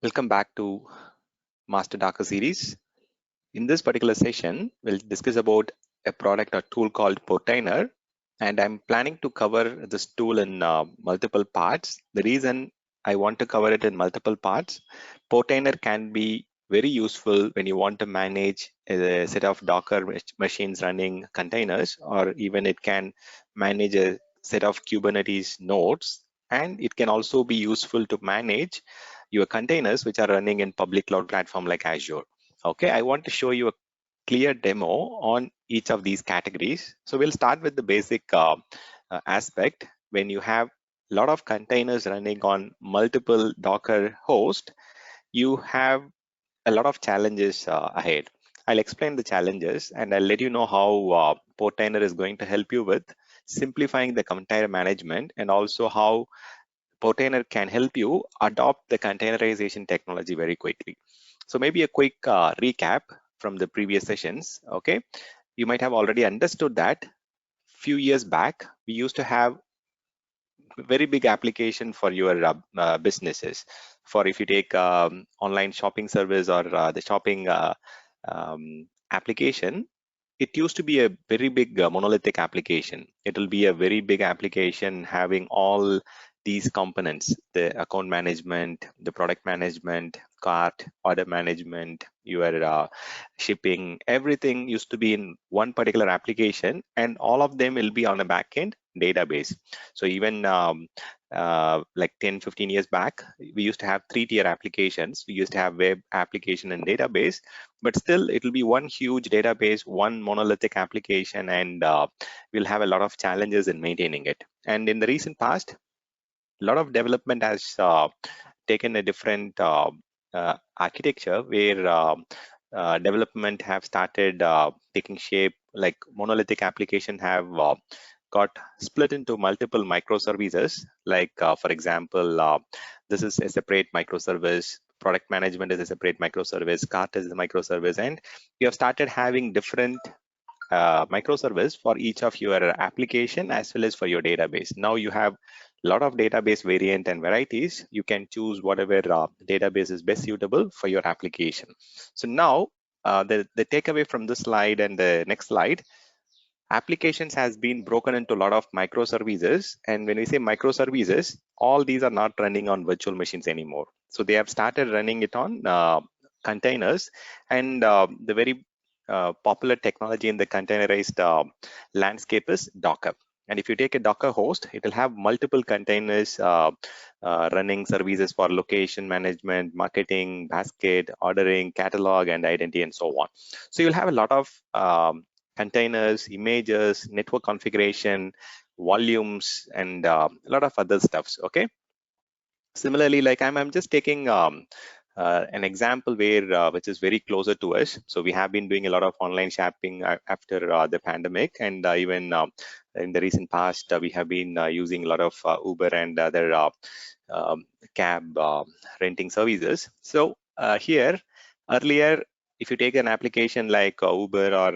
Welcome back to Master Docker series. In this particular session, we'll discuss about a product or tool called Portainer, and I'm planning to cover this tool in multiple parts. The reason I want to cover it in multiple parts, Portainer can be very useful when you want to manage a set of Docker machines running containers, or even it can manage a set of Kubernetes nodes, and it can also be useful to manage your containers which are running in public cloud platform like Azure. Okay, I want to show you a clear demo on each of these categories. So we'll start with the basic aspect. When you have a lot of containers running on multiple Docker hosts, you have a lot of challenges ahead. I'll explain the challenges and I'll let you know how Portainer is going to help you with simplifying the container management, and also how Portainer can help you adopt the containerization technology very quickly. So maybe a quick recap from the previous sessions. Okay, you might have already understood that few years back we used to have very big application for your businesses. For if you take online shopping service or the shopping application, it used to be a very big monolithic application. It will be a very big application having all these components: the account management, the product management, cart, order management, your shipping. Everything used to be in one particular application, and all of them will be on a backend database. So even like 10-15 years back, we used to have 3-tier applications. We used to have web application and database, but still it will be one huge database, one monolithic application, and we'll have a lot of challenges in maintaining it. And in the recent past, a lot of development has taken a different architecture where development have started taking shape. Like monolithic application have got split into multiple microservices. Like for example, this is a separate microservice, product management is a separate microservice, cart is a microservice, and we have started having different microservice for each of your application as well as for your database. Now you have a lot of database variant and varieties. You can choose whatever database is best suitable for your application. So now the takeaway from this slide and the next slide, applications has been broken into a lot of microservices. And when we say microservices, all these are not running on virtual machines anymore. So they have started running it on containers, and the very popular technology in the containerized landscape is Docker. And if you take a Docker host, it will have multiple containers running services for location management, marketing, basket, ordering, catalog, and identity, and so on. So you'll have a lot of containers, images, network configuration, volumes, and a lot of other stuffs. Okay. Similarly, like I'm just taking an example where which is very closer to us. So we have been doing a lot of online shopping after the pandemic, and even in the recent past, we have been using a lot of Uber and other cab renting services. So here, earlier, if you take an application like Uber or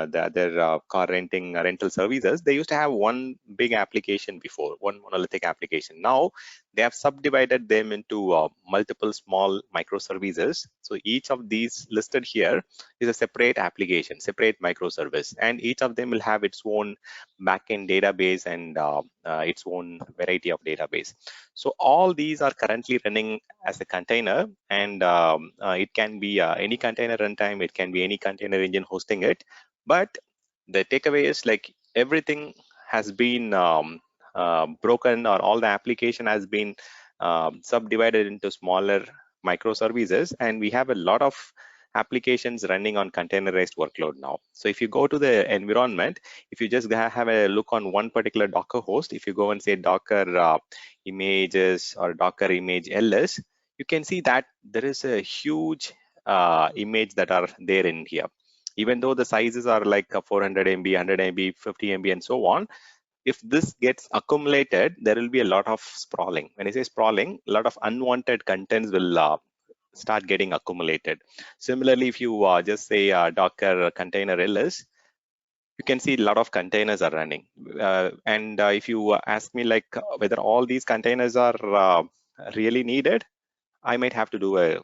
the other car rental services, they used to have one big application before, one monolithic application. Now they have subdivided them into multiple small microservices. So each of these listed here is a separate application, separate microservice, and each of them will have its own backend database and its own variety of database. So all these are currently running as a container, and it can be any container runtime, it can be any container engine hosting it. But the takeaway is like everything has been broken, or all the application has been subdivided into smaller microservices, and we have a lot of applications running on containerized workload now. So if you go to the environment, if you just have a look on one particular Docker host, if you go and say Docker images or Docker image ls, you can see that there is a huge image that are there in here. Even though the sizes are like 400 MB, 100 MB, 50 MB, and so on, if this gets accumulated, there will be a lot of sprawling. When I say sprawling, a lot of unwanted contents will start getting accumulated. Similarly, if you just say Docker container ls, you can see a lot of containers are running. And if you ask me like whether all these containers are really needed, I might have to do a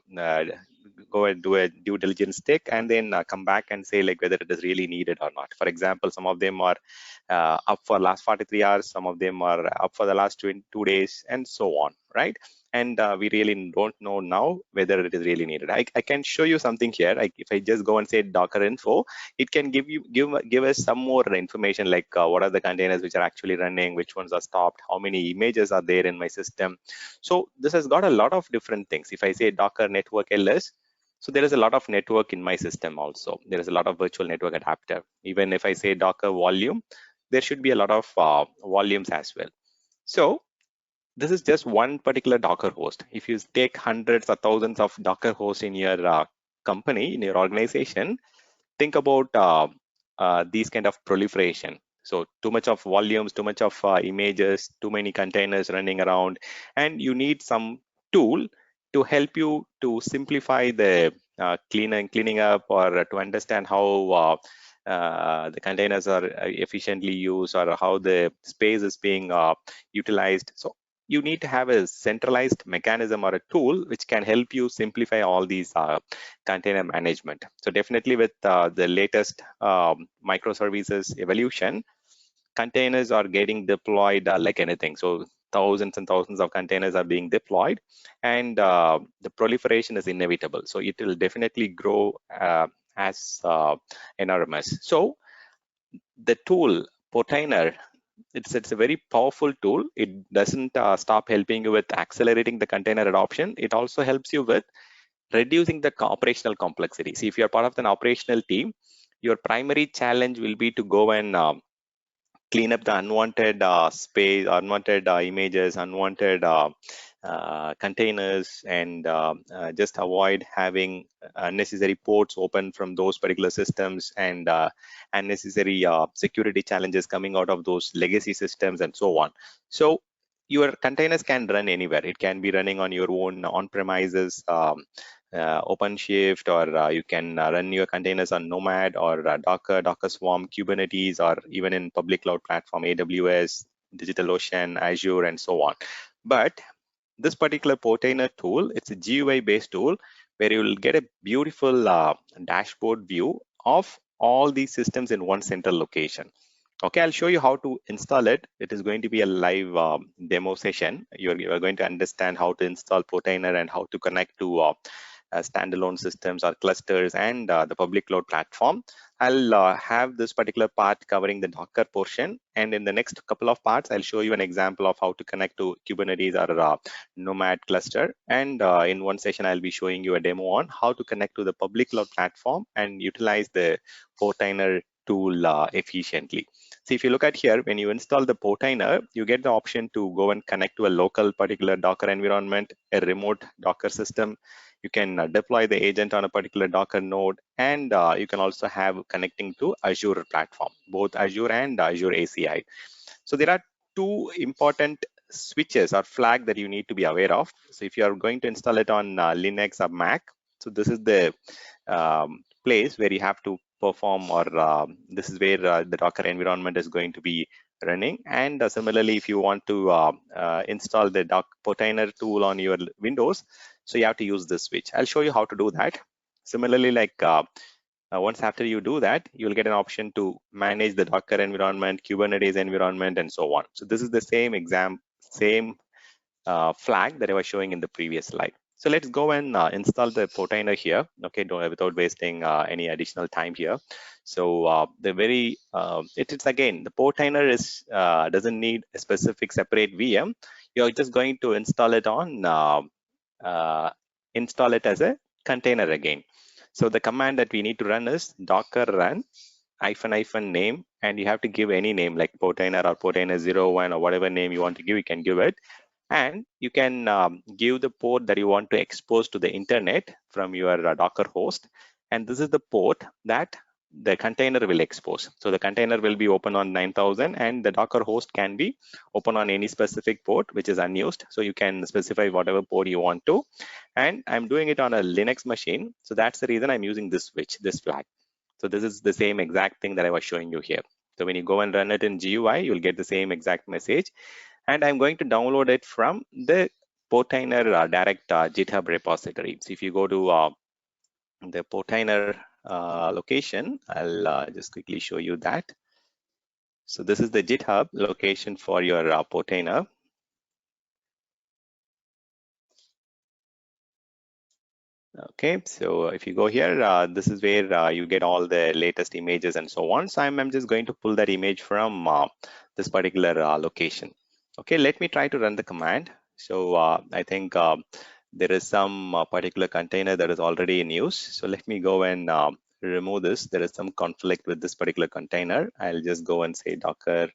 go and do a due diligence check and then come back and say like whether it is really needed or not. For example, some of them are up for last 43 hours, some of them are up for the last 22 days, and so on, right? And we really don't know now whether it is really needed. I can show you something here. If I just go and say Docker info, it can give us some more information, like what are the containers which are actually running, which ones are stopped, how many images are there in my system. So this has got a lot of different things. If I say Docker network ls, so there is a lot of network in my system also. There is a lot of virtual network adapter. Even if I say Docker volume, there should be a lot of volumes as well. So this is just one particular Docker host. If you take hundreds or thousands of Docker hosts in your company, in your organization, think about these kind of proliferation. So too much of volumes, too much of images, too many containers running around, and you need some tool to help you to simplify the cleaning up, or to understand how the containers are efficiently used, or how the space is being utilized. So you need to have a centralized mechanism or a tool which can help you simplify all these container management. So definitely with the latest microservices evolution, containers are getting deployed like anything. So thousands and thousands of containers are being deployed, and the proliferation is inevitable. So it will definitely grow as enormous. So the tool Portainer, it's a very powerful tool. It doesn't stop helping you with accelerating the container adoption. It also helps you with reducing the operational complexity. See, if you're part of an operational team, your primary challenge will be to go and clean up the unwanted space, unwanted images, unwanted containers, and just avoid having unnecessary ports open from those particular systems, and unnecessary security challenges coming out of those legacy systems, and so on. So your containers can run anywhere. It can be running on your own on-premises OpenShift, or you can run your containers on Nomad, or Docker, Docker Swarm, Kubernetes, or even in public cloud platform, AWS, DigitalOcean, Azure, and so on. But this particular Portainer tool, it's a GUI based tool where you will get a beautiful dashboard view of all these systems in one central location. Okay, I'll show you how to install it. It is going to be a live demo session. You're going to understand how to install Portainer and how to connect to standalone systems or clusters and the public cloud platform. I'll have this particular part covering the Docker portion, and in the next couple of parts, I'll show you an example of how to connect to Kubernetes or Nomad cluster. And in one session, I'll be showing you a demo on how to connect to the public cloud platform and utilize the Portainer tool efficiently. So if you look at here, when you install the Portainer, you get the option to go and connect to a local particular Docker environment, a remote Docker system. You can deploy the agent on a particular Docker node, and you can also have connecting to Azure platform, both Azure and Azure ACI. So there are two important switches or flag that you need to be aware of. So if you are going to install it on Linux or Mac, so this is the place where you have to perform, or this is where the Docker environment is going to be running. And similarly, if you want to install the Portainer tool on your Windows, so you have to use this switch. I'll show you how to do that. Similarly, like once after you do that, you'll get an option to manage the Docker environment, Kubernetes environment, and so on. So this is the same flag that I was showing in the previous slide. So let's go and install the Portainer here, okay, without wasting any additional time here. So it's again, the Portainer doesn't need a specific separate VM. You're just going to install it install it as a container again. So the command that we need to run is docker run -- name, and you have to give any name like Portainer or Portainer 01 or whatever name you want to give, you can give it. And you can give the port that you want to expose to the internet from your Docker host. And this is the port that the container will expose. So the container will be open on 9000, and the Docker host can be open on any specific port which is unused. So you can specify whatever port you want to. And I'm doing it on a Linux machine. So that's the reason I'm using this switch, this flag. So this is the same exact thing that I was showing you here. So when you go and run it in GUI, you'll get the same exact message. And I'm going to download it from the Portainer direct GitHub repository. So if you go to the Portainer location, I'll just quickly show you that. So this is the GitHub location for your Portainer. Okay, so if you go here, this is where you get all the latest images and so on. So I'm just going to pull that image from this particular location. Okay, let me try to run the command. So I think there is some particular container that is already in use. So let me go and remove this. There is some conflict with this particular container. I'll just go and say docker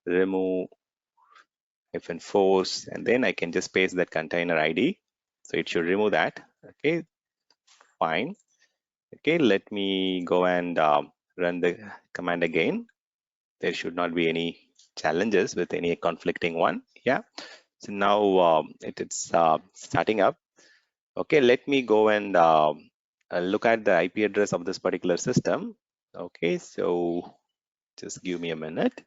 remove -force, and then I can just paste that container ID. So it should remove that. Okay, fine. Okay, let me go and run the command again. There should not be any challenges with any conflicting one. Yeah, so now it's starting up. Okay, let me go and look at the IP address of this particular system. Okay, so just give me a minute.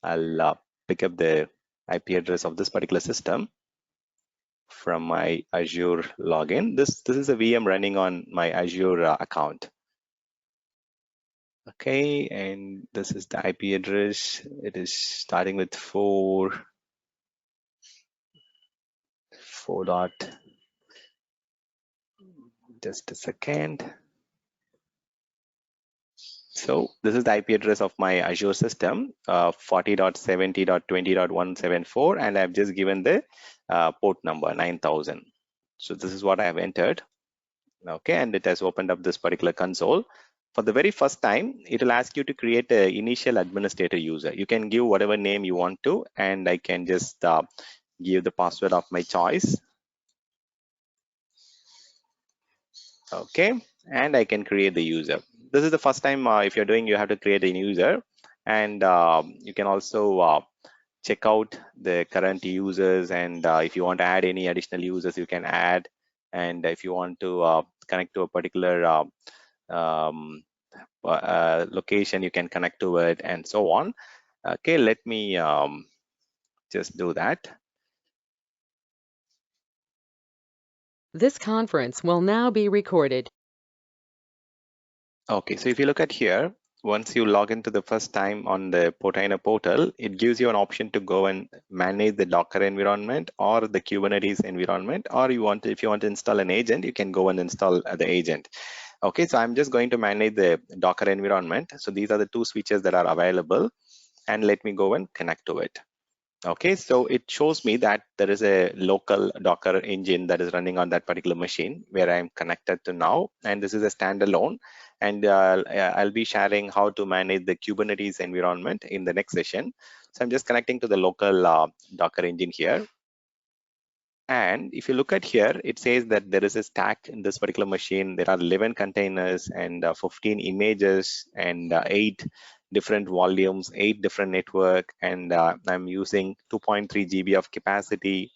I'll pick up the IP address of this particular system from my Azure login. This is a VM running on my Azure account. Okay, and this is the IP address. It is starting with 4 dot. Just a second. So this is the IP address of my Azure system, 40.70.20.174, and I've just given the port number 9000. So this is what I have entered. Okay, and it has opened up this particular console. For the very first time, it will ask you to create an initial administrator user. You can give whatever name you want to, and I can just give the password of my choice. Okay, and I can create the user. This is the first time if you're doing, you have to create a user, and you can also check out the current users, and if you want to add any additional users, you can add, and if you want to connect to a particular location, you can connect to it, and so on. Okay, let me just do that. This conference will now be recorded. Okay, so if you look at here, once you log into the first time on the Portainer portal, it gives you an option to go and manage the Docker environment or the Kubernetes environment, or if you want to install an agent, you can go and install the agent. Okay, so I'm just going to manage the Docker environment. So these are the two switches that are available, and let me go and connect to it. Okay, so it shows me that there is a local Docker engine that is running on that particular machine where I'm connected to now, and this is a standalone. And I'll be sharing how to manage the Kubernetes environment in the next session. So I'm just connecting to the local Docker engine here. And if you look at here, it says that there is a stack in this particular machine. There are 11 containers and 15 images and 8 different volumes, 8 different network, and I'm using 2.3 GB of capacity.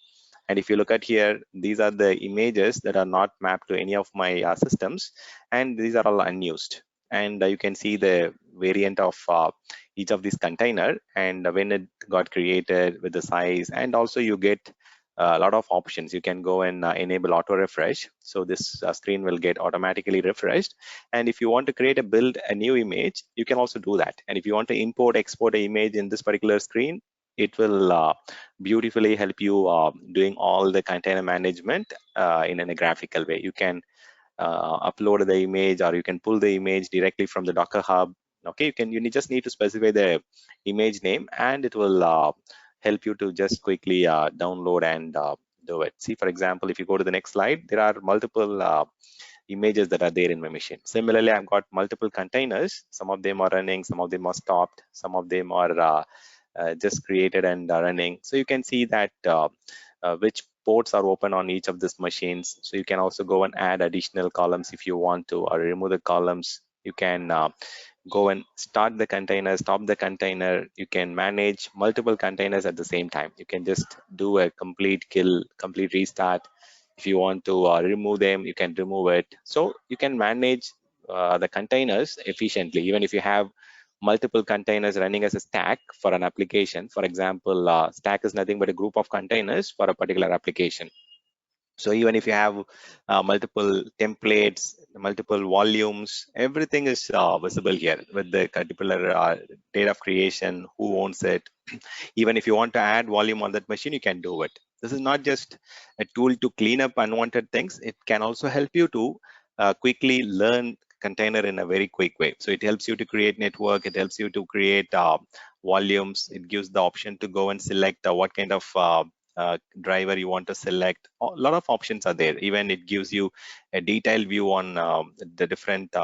And if you look at here, these are the images that are not mapped to any of my systems, and these are all unused. And you can see the variant of each of these container and when it got created with the size, and also you get a lot of options. You can go and enable auto refresh, so this screen will get automatically refreshed. And if you want to create a new image, you can also do that. And if you want to import export an image in this particular screen, it will beautifully help you doing all the container management in a graphical way. You can upload the image, or you can pull the image directly from the Docker Hub. Okay, you just need to specify the image name, and it will help you to just quickly download and do it. See, for example, if you go to the next slide, there are multiple images that are there in my machine. Similarly, I've got multiple containers. Some of them are running, some of them are stopped, some of them are just created and running. So you can see that which ports are open on each of these machines. So you can also go and add additional columns if you want to, or remove the columns. You can go and start the container, stop the container. You can manage multiple containers at the same time. You can just do a complete kill, complete restart. If you want to remove them, you can remove it. So you can manage the containers efficiently, even if you have multiple containers running as a stack for an application. For example, stack is nothing but a group of containers for a particular application. So even if you have multiple templates, multiple volumes, everything is visible here with the particular date of creation, who owns it. Even if you want to add volume on that machine, you can do it. This is not just a tool to clean up unwanted things. It can also help you to quickly learn container in a very quick way. So it helps you to create network. It helps you to create volumes. It gives the option to go and select what kind of driver you want to select. A lot of options are there. Even it gives you a detailed view on the different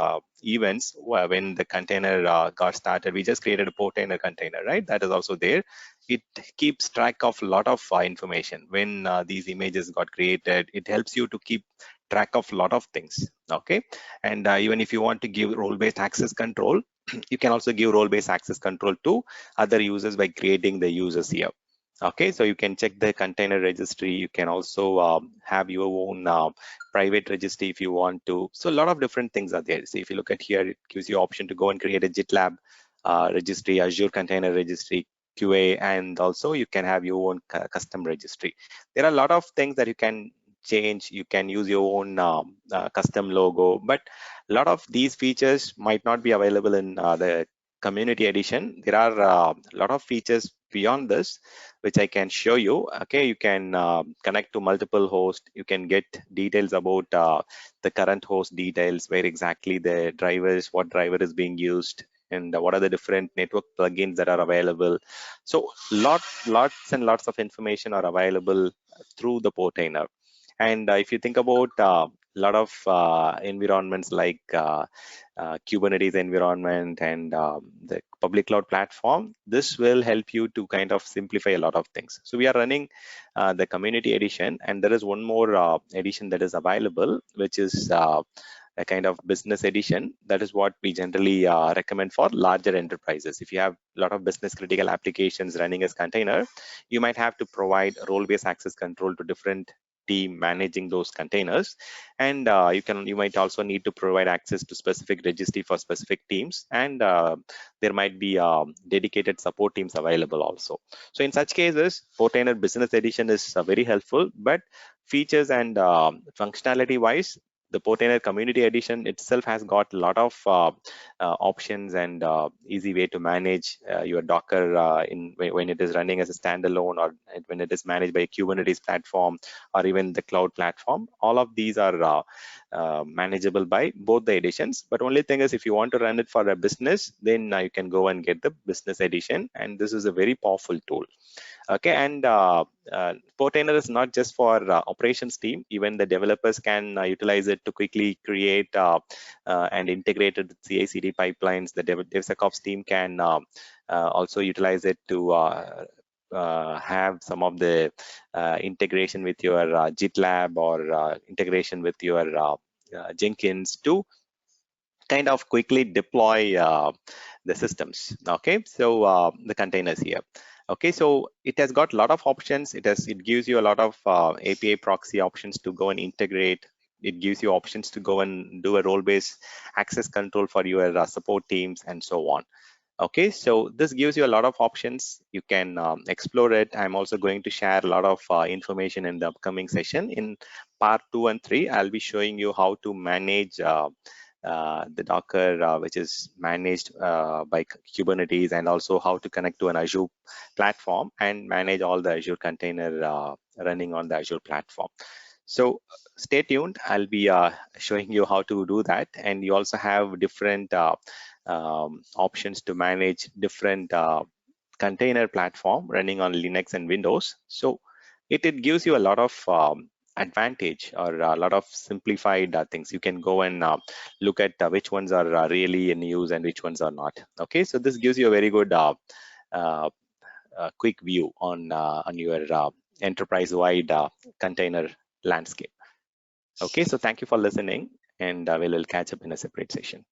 events when the container got started. We just created a Portainer container, right? That is also there. It keeps track of a lot of information when these images got created. It helps you to keep track of a lot of things. Okay, and even if you want to give role-based access control, you can also give role-based access control to other users by creating the users here. Okay, so you can check the container registry. You can also have your own private registry if you want to. So a lot of different things are there. So if you look at here, it gives you option to go and create a GitLab registry, Azure Container Registry, QA, and also you can have your own custom registry. There are a lot of things that you can change. You can use your own custom logo, but a lot of these features might not be available in the community edition. There are a lot of features beyond this which I can show you. Okay, you can connect to multiple hosts. You can get details about the current host details, where exactly the drivers, what driver is being used, and what are the different network plugins that are available. So lots and lots of information are available through the Portainer. And if you think about a lot of environments like Kubernetes environment and the public cloud platform, this will help you to kind of simplify a lot of things. So we are running the community edition, and there is one more edition that is available, which is a kind of business edition. That is what we generally recommend for larger enterprises. If you have a lot of business critical applications running as container, you might have to provide role-based access control to different team managing those containers, and you might also need to provide access to specific registry for specific teams, and there might be dedicated support teams available also. So in such cases, Portainer Business Edition is very helpful, but features and functionality wise, the Portainer Community Edition itself has got a lot of options and easy way to manage your Docker when it is running as a standalone, or when it is managed by a Kubernetes platform, or even the cloud platform. All of these are manageable by both the editions. But only thing is, if you want to run it for a business, then you can go and get the Business Edition, and this is a very powerful tool. Okay, and Portainer is not just for operations team. Even the developers can utilize it to quickly create and integrate it with CI/CD pipelines. The DevSecOps team can also utilize it to have some of the integration with your GitLab, or integration with your Jenkins to kind of quickly deploy the systems. Okay, so the containers here. Okay, so it has got a lot of options. It gives you a lot of API proxy options to go and integrate. It gives you options to go and do a role-based access control for your support teams and so on. Okay, so this gives you a lot of options. You can explore it. I'm also going to share a lot of information in the upcoming session. In part 2 and 3, I'll be showing you how to manage the Docker, which is managed by Kubernetes, and also how to connect to an Azure platform and manage all the Azure container running on the Azure platform. So stay tuned. I'll be showing you how to do that. And you also have different options to manage different container platform running on Linux and Windows. So it gives you a lot of advantage, or a lot of simplified things. You can go and look at which ones are really in use and which ones are not. Okay, so this gives you a very good uh, quick view on your enterprise-wide container landscape. Okay, so thank you for listening, and we'll catch up in a separate session.